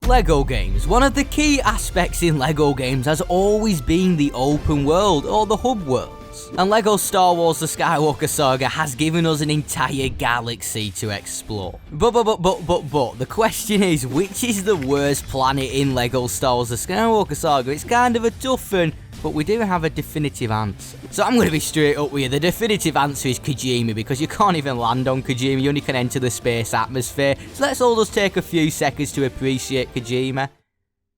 Lego games. One of the key aspects in Lego games has always been the open world, or the hub worlds. And Lego Star Wars The Skywalker Saga has given us an entire galaxy to explore. But, the question is, which is the worst planet in Lego Star Wars The Skywalker Saga? It's kind of a tough one, but we do have a definitive answer. So I'm going to be straight up with you. The definitive answer is Kijimi, because you can't even land on Kijimi, you only can enter the space atmosphere. So let's all just take a few seconds to appreciate Kijimi.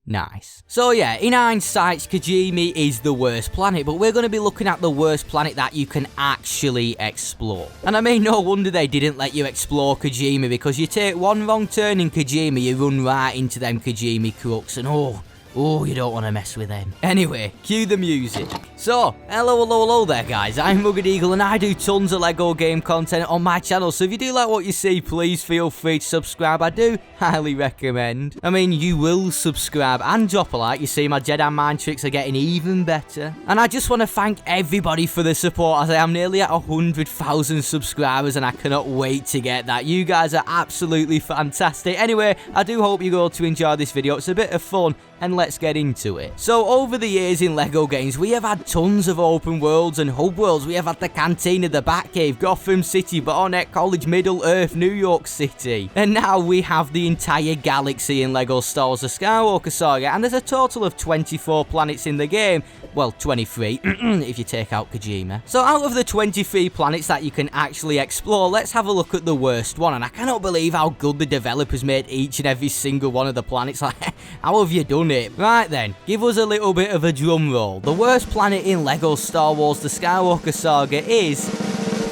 Nice. So yeah, in hindsight, Kijimi is the worst planet, but we're going to be looking at the worst planet that you can actually explore. And I mean, no wonder they didn't let you explore Kijimi, because you take one wrong turn in Kijimi, you run right into them Kijimi crooks, and oh, you don't want to mess with them. Anyway, cue the music. So, hello there guys, I'm RuggedEagle and I do tons of Lego game content on my channel, so if you do like what you see, please feel free to subscribe. I do highly recommend. I mean, you will subscribe and drop a like. You see, my Jedi mind tricks are getting even better. And I just want to thank everybody for the support, as I am nearly at 100,000 subscribers and I cannot wait to get that. You guys are absolutely fantastic. Anyway, I do hope you're going to enjoy this video. It's a bit of fun, and let's get into it. So over the years in Lego games, we have had tons of open worlds and hub worlds. We have had the Cantina, the Batcave, Gotham City, Barnet College, Middle Earth, New York City. And now we have the entire galaxy in Lego Star Wars The Skywalker Saga, and there's a total of 24 planets in the game. Well, 23, if you take out Kijimi. So out of the 23 planets that you can actually explore, let's have a look at the worst one. And I cannot believe how good the developers made each and every single one of the planets. Like, how have you done it? Right then, give us a little bit of a drum roll. The worst planet in Lego Star Wars The Skywalker Saga is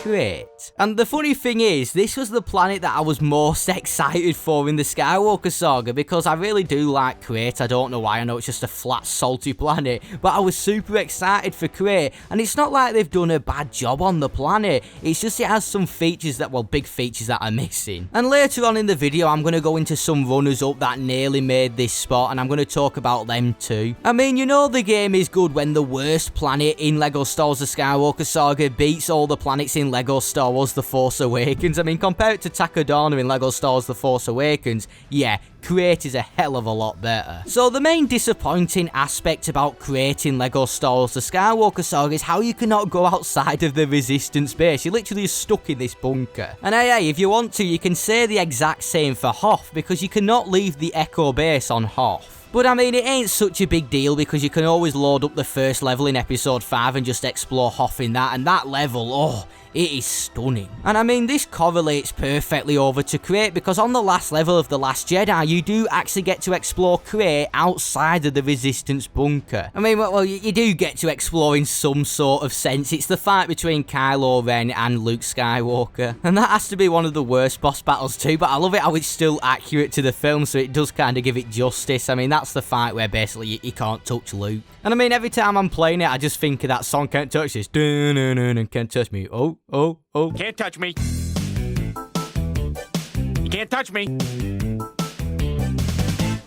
Crate. And the funny thing is, this was the planet that I was most excited for in the Skywalker Saga, because I really do like Crate. I don't know why, I know it's just a flat, salty planet, but I was super excited for Crate, and it's not like they've done a bad job on the planet, it's just it has some features that, well, big features that are missing. And later on in the video, I'm going to go into some runners-up that nearly made this spot, and I'm going to talk about them too. I mean, you know the game is good when the worst planet in Lego Star Wars The Skywalker Saga beats all the planets in Lego Star Wars The Force Awakens. I mean, compare it to Takodana in Lego Star Wars The Force Awakens, yeah, Crate is a hell of a lot better. So the main disappointing aspect about Crate in Lego Star Wars The Skywalker Saga is how you cannot go outside of the Resistance base. You're literally stuck in this bunker. And hey, if you want to, you can say the exact same for Hoth, because you cannot leave the Echo base on Hoth. But I mean, it ain't such a big deal, because you can always load up the first level in Episode 5 and just explore Hoth in that, and that level, oh, it is stunning. And I mean, this correlates perfectly over to Crate, because on the last level of The Last Jedi, you do actually get to explore Crate outside of the Resistance bunker. I mean, well, you do get to explore in some sort of sense. It's the fight between Kylo Ren and Luke Skywalker, and that has to be one of the worst boss battles too, but I love it how it's still accurate to the film, so it does kind of give it justice. I mean, that's the fight where basically you can't touch Luke. And I mean, every time I'm playing it, I just think of that song, Can't Touch This, and Can't Touch Me, oh. Can't touch me. You can't touch me.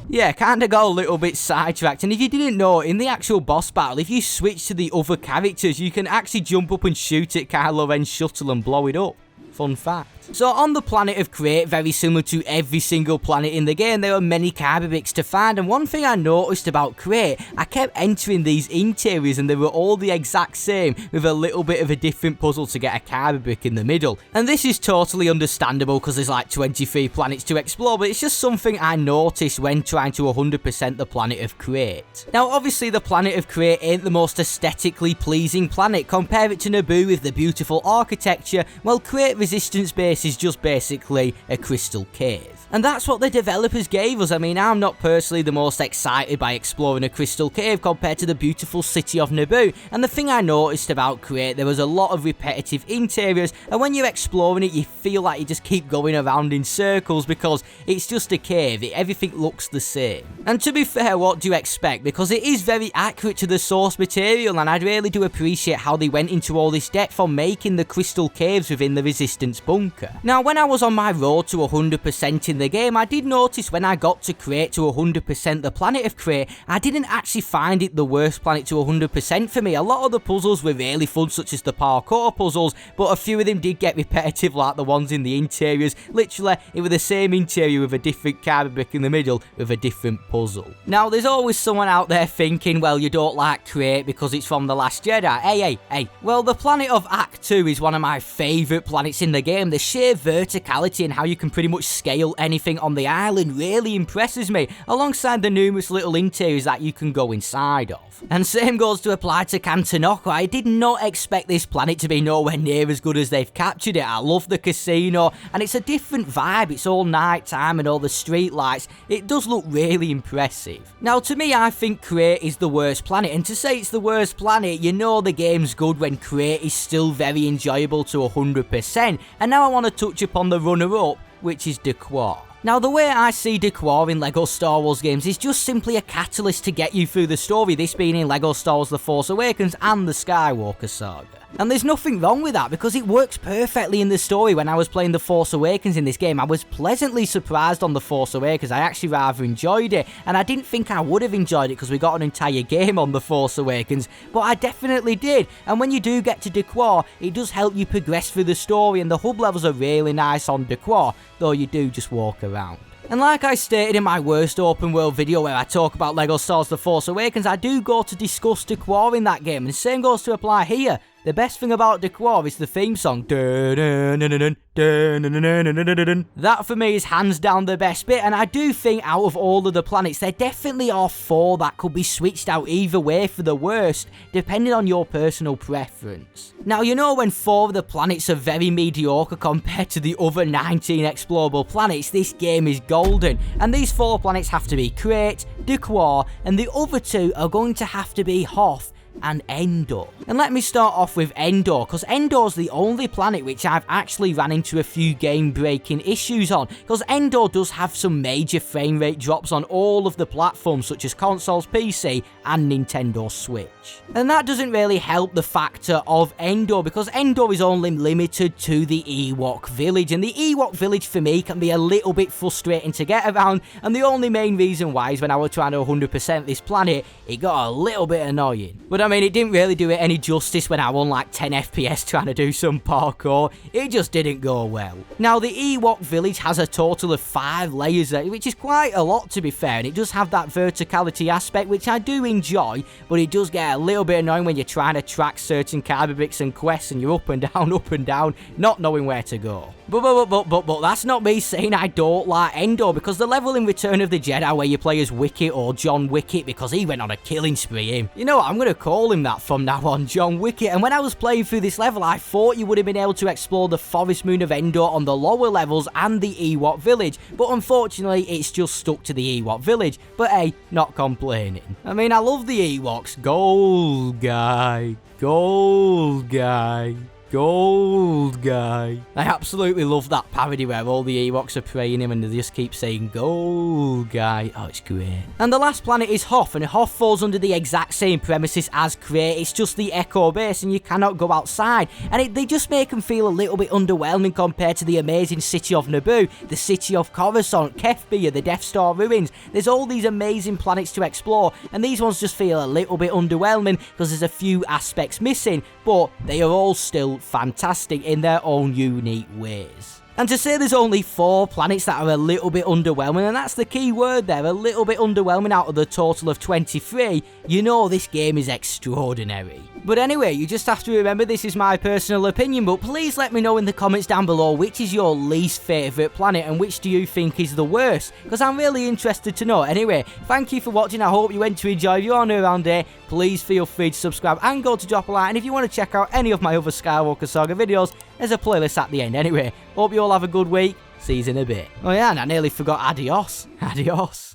Yeah, kinda got a little bit sidetracked, and if you didn't know, in the actual boss battle, if you switch to the other characters, you can actually jump up and shoot at Kylo Ren's shuttle and blow it up. Fun fact. So on the planet of Crate, very similar to every single planet in the game, there are many Kyberbricks to find, and one thing I noticed about Crate, I kept entering these interiors and they were all the exact same, with a little bit of a different puzzle to get a Kyberbrick in the middle. And this is totally understandable, because there's like 23 planets to explore, but it's just something I noticed when trying to 100% the planet of Crate. Now obviously the planet of Crate ain't the most aesthetically pleasing planet. Compare it to Naboo with the beautiful architecture, well, Crate Resistance Base is just basically a crystal cave. And that's what the developers gave us. I mean, I'm not personally the most excited by exploring a crystal cave compared to the beautiful city of Naboo. And the thing I noticed about Crate, there was a lot of repetitive interiors, and when you're exploring it, you feel like you just keep going around in circles, because it's just a cave, everything looks the same. And to be fair, what do you expect? Because it is very accurate to the source material, and I really do appreciate how they went into all this depth on making the crystal caves within the Resistance bunker. Now, when I was on my road to 100% in the game, I did notice when I got to Crate to 100% the planet of Crate, I didn't actually find it the worst planet to 100% for me. A lot of the puzzles were really fun, such as the parkour puzzles, but a few of them did get repetitive, like the ones in the interiors. Literally, it was the same interior with a different carbon brick in the middle with a different puzzle. Now, there's always someone out there thinking, well, you don't like Crate because it's from The Last Jedi. Hey. Well, the planet of Act 2 is one of my favourite planets in the game. The sheer verticality and how you can pretty much scale anything on the island really impresses me, alongside the numerous little interiors that you can go inside of. And same goes to apply to Cantonoko. I did not expect this planet to be nowhere near as good as they've captured it. I love the casino, and it's a different vibe. It's all night time and all the street lights. It does look really impressive. Now, to me, I think Crate is the worst planet, and to say it's the worst planet, you know the game's good when Crate is still very enjoyable to 100%. And now I want to touch upon the runner-up, which is Decor. Now, the way I see Decor in LEGO Star Wars games is just simply a catalyst to get you through the story, this being in LEGO Star Wars The Force Awakens and the Skywalker Saga. And there's nothing wrong with that because it works perfectly in the story. When I was playing The Force Awakens in this game, I was pleasantly surprised on The Force Awakens. I actually rather enjoyed it, and I didn't think I would have enjoyed it because we got an entire game on The Force Awakens, but I definitely did. And when you do get to Decor, it does help you progress through the story, and the hub levels are really nice on Decor, though you do just walk around. And like I stated in my worst open world video where I talk about LEGO Star Wars The Force Awakens, I do go to discuss Decor in that game, and the same goes to apply here. The best thing about Decor is the theme song. That for me is hands down the best bit, and I do think out of all of the planets, there definitely are 4 that could be switched out either way for the worst, depending on your personal preference. Now, you know when 4 of the planets are very mediocre compared to the other 19 explorable planets, this game is golden. And these 4 planets have to be Crate, Decor, and the other 2 are going to have to be Hoth and Endor. And let me start off with Endor, because Endor's the only planet which I've actually ran into a few game-breaking issues on, because Endor does have some major frame rate drops on all of the platforms such as consoles, PC and Nintendo Switch. And that doesn't really help the factor of Endor, because Endor is only limited to the Ewok village, and the Ewok village for me can be a little bit frustrating to get around, and the only main reason why is when I was trying to 100% this planet, it got a little bit annoying. But I mean, it didn't really do it any justice when I won like 10 FPS trying to do some parkour. It just didn't go well. Now, the Ewok village has a total of 5 layers there, which is quite a lot to be fair, and it does have that verticality aspect, which I do enjoy, but it does get a little bit annoying when you're trying to track certain carbon bricks and quests and you're up and down, not knowing where to go. But that's not me saying I don't like Endor, because the level in Return of the Jedi where you play as Wicket or John Wicket, because he went on a killing spree, him. You know what, I'm going to call him that from now on, John Wicket. And when I was playing through this level, I thought you would have been able to explore the forest moon of Endor on the lower levels and the Ewok village, but unfortunately it's just stuck to the Ewok village. But hey, not complaining. I mean, I love the Ewoks. Gold guy, gold guy, gold guy. I absolutely love that parody where all the Ewoks are praying him and they just keep saying gold guy. Oh, it's great. And the last planet is Hoth, and Hoth falls under the exact same premises as Crate. It's just the Echo base and you cannot go outside, and they just make them feel a little bit underwhelming compared to the amazing city of Naboo, the city of Coruscant, Kefbia, the Death Star ruins. There's all these amazing planets to explore, and these ones just feel a little bit underwhelming because there's a few aspects missing, but they are all still fantastic in their own unique ways. And to say there's only 4 planets that are a little bit underwhelming, and that's the key word there, a little bit underwhelming out of the total of 23, you know this game is extraordinary. But anyway, you just have to remember this is my personal opinion, but please let me know in the comments down below which is your least favourite planet and which do you think is the worst, because I'm really interested to know. Anyway, thank you for watching, I hope you went to enjoy. If you are new around here, please feel free to subscribe and go to drop a like, and if you want to check out any of my other Skywalker Saga videos, there's a playlist at the end. Anyway, hope you all have a good week, see you in a bit. Oh yeah, and I nearly forgot adios. Adios.